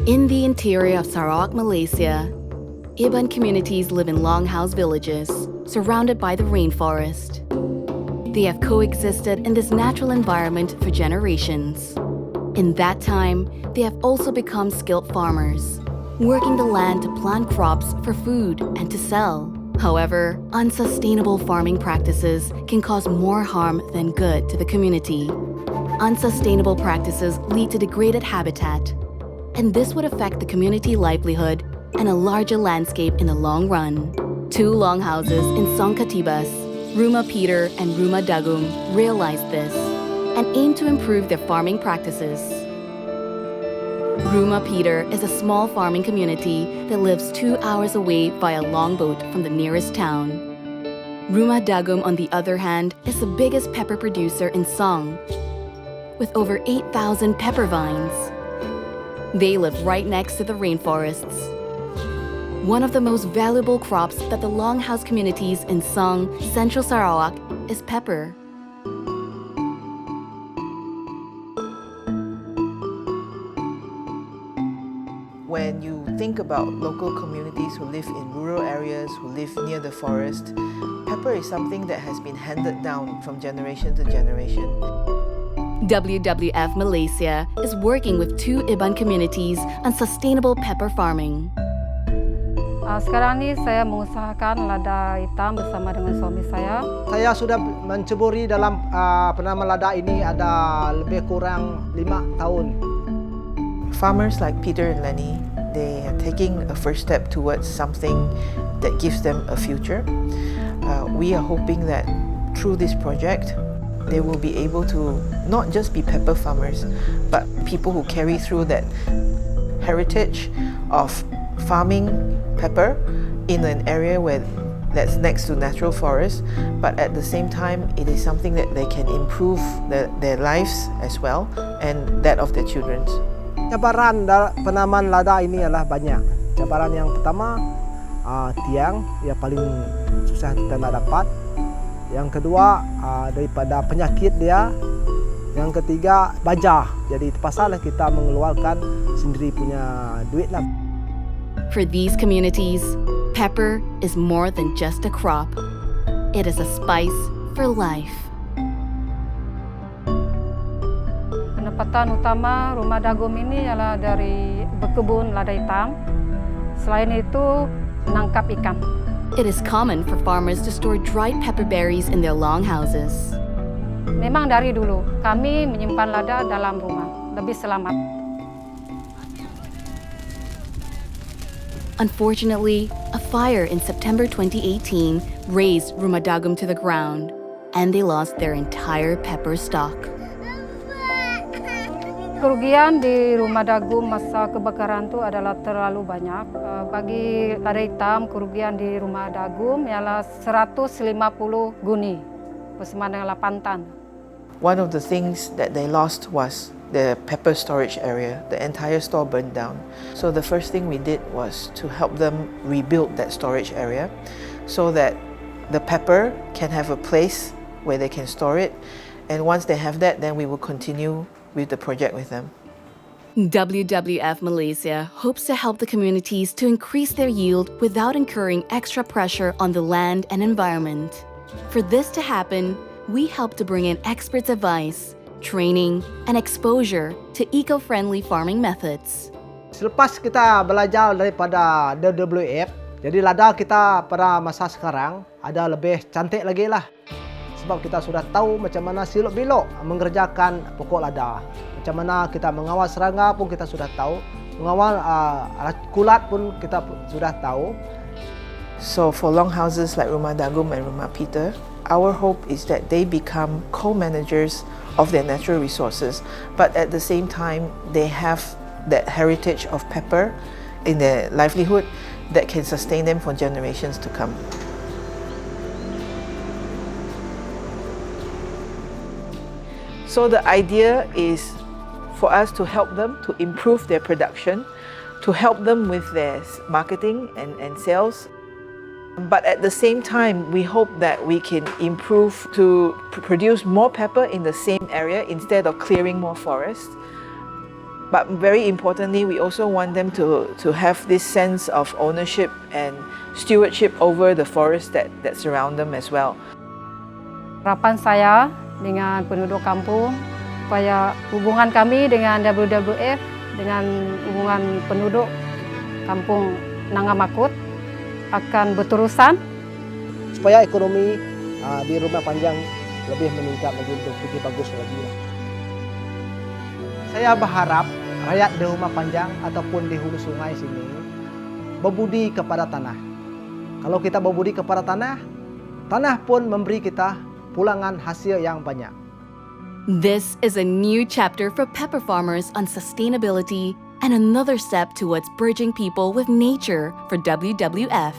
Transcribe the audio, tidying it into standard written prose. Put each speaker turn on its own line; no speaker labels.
In the interior of Sarawak, Malaysia, Iban communities live in longhouse villages, surrounded by the rainforest. They have coexisted in this natural environment for generations. In that time, they have also become skilled farmers, working the land to plant crops for food and to sell. However, unsustainable farming practices can cause more harm than good to the community. Unsustainable practices lead to degraded habitat, and this would affect the community livelihood and a larger landscape in the long run. Two longhouses in Songkatibas, Rumah Peter and Rumah Dagum, realized this and aim to improve their farming practices. Rumah Peter is a small farming community that lives 2 hours away via longboat from the nearest town. Rumah Dagum, on the other hand, is the biggest pepper producer in Song, with over 8,000 pepper vines. They live right next to the rainforests. One of the most valuable crops that the longhouse communities in Song, Central Sarawak, is pepper.
When you think about local communities who live in rural areas, who live near the forest, pepper is something that has been handed down from generation to generation.
WWF-Malaysia is working with 2 Iban communities on sustainable pepper farming.
Sekarang ni saya mengusahakan lada hitam bersama dengan suami saya.
Saya sudah menceburi dalam penanaman lada ini ada lebih kurang 5 tahun.
Farmers like Peter and Lenny, they are taking a first step towards something that gives them a future. We are hoping that through this project, they will be able to not just be pepper farmers, but people who carry through that heritage of farming pepper in an area that's next to natural forest, but at the same time, it is something that they can improve their lives as well and that of their children.
Cabaran penanaman lada ini adalah banyak. Cabaran yang pertama, tiang yang paling susah kita nak dapat. Yang kedua, daripada penyakit dia. Yang ketiga, bajah. Jadi terpaksalah kita mengeluarkan sendiri punya duit lah.
For these communities, pepper is more than just a crop. It is a spice for life.
Pendapatan utama Rumah Dagum ini ialah dari berkebun lada hitam. Selain itu, menangkap ikan.
It is common for farmers to store dried pepper berries in their longhouses.
Memang dari dulu kami menyimpan lada dalam rumah, lebih selamat.
Unfortunately, a fire in September 2018 razed Rumah Dagum to the ground, and they lost their entire pepper stock.
Kerugian di Rumah Dagum masa kebakaran itu adalah terlalu banyak. Bagi lada hitam, kerugian di Rumah Dagum ialah 150 guni, bersama dengan 8 tan.
One of the things that they lost was the pepper storage area. The entire store burned down. So the first thing we did was to help them rebuild that storage area so that the pepper can have a place where they can store it. And once they have that, then we will continue with the project with them.
WWF-Malaysia hopes to help the communities to increase their yield without incurring extra pressure on the land and environment. For this to happen, we help to bring in experts' advice, training, and exposure to eco-friendly farming methods.
Selepas kita belajar daripada WWF, jadi lada kita pada masa sekarang ada lebih cantik lagi lah. Sebab kita sudah tahu macam mana silok-bilok mengerjakan pokok lada. Macam mana kita mengawal serangga pun kita sudah tahu. Mengawal kulat pun kita sudah tahu.
So for longhouses like Rumah Dagum and Rumah Peter, our hope is that they become co-managers of their natural resources, but at the same time, they have that heritage of pepper in their livelihood that can sustain them for generations to come. So the idea is for us to help them to improve their production, to help them with their marketing and sales. But at the same time, we hope that we can improve to produce more pepper in the same area instead of clearing more forest. But very importantly, we also want them to have this sense of ownership and stewardship over the forest that surround them as well.
Harapan saya dengan penduduk kampung supaya hubungan kami dengan WWF, dengan hubungan penduduk kampung Nangamakut akan berterusan.
Supaya ekonomi di rumah panjang lebih meningkat lagi, lebih bagus lagi. Saya berharap rakyat di rumah panjang ataupun di hulu sungai sini berbudi kepada tanah. Kalau kita berbudi kepada tanah, tanah pun memberi kita pulangan hasil yang banyak.
This is a new chapter for pepper farmers on sustainability and another step towards bridging people with nature for WWF.